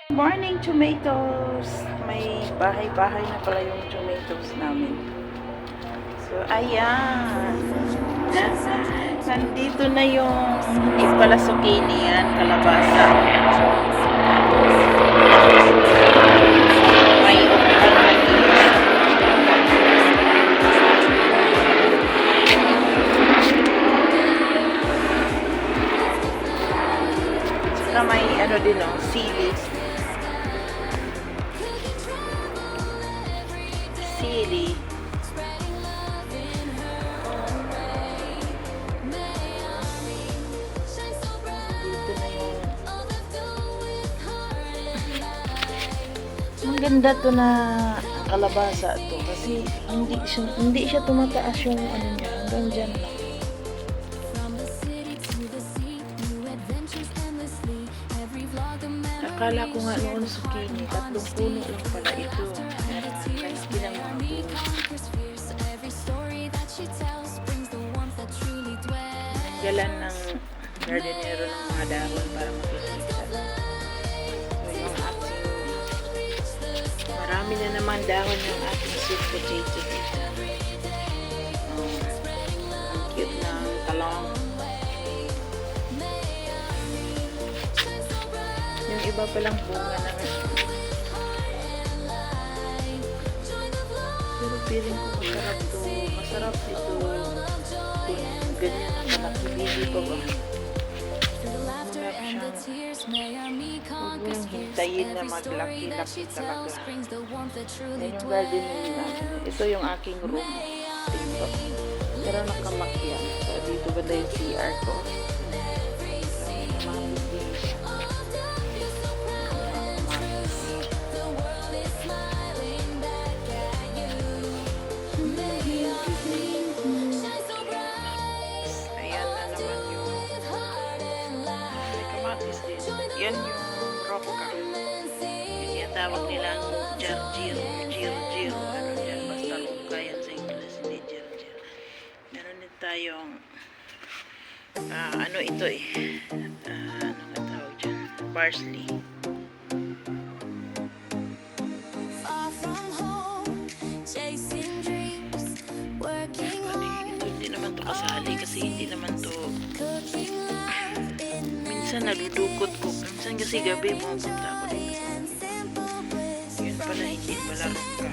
Morning tomatoes! May bahay-bahay na pala yung tomatoes namin. So, ayan. Nandito na yung hindi pala zucchini yan, kalabasa. May ukang maliit. Saka may ano din o, sili. Sili. Dito na yung maganda to na kalabasa to kasi hindi siya tumataas yung ano niya hanggang dyan lang. Akala ko nga noon zucchini, tatlong puno lang pala ito. Kaya lang mga bunga. Galan ng gardenero ng mga dahon para makikita. So yung ating marami na naman dahon ng ating sweet potato dito. Ang cute ng talong. Yung iba palang bunga na pero feeling ko masarap to. Masarap ito. Ganyan ang malaki. Baby pa ba? Masarap siya. Huwag mong hintayin na maglaki-laki talaga. Yan yung garden namin. Ito yung aking room. Dito. Pero nakamakyan. So, dito ba yung CR ko? Yan yung roka. Yun yung tawag nilang jarjiro. Jiro. Ano yan? Basta roka yan sa English. Hindi jarjiro. Meron din tayong ano ito eh. Ano nga tawag dyan? Parsley. Ito hindi naman to kasali kasi hindi naman to minsan nadudukot ko. Minsan kasi gabi pumunta ako dito. Yun pala, hindi pala roka.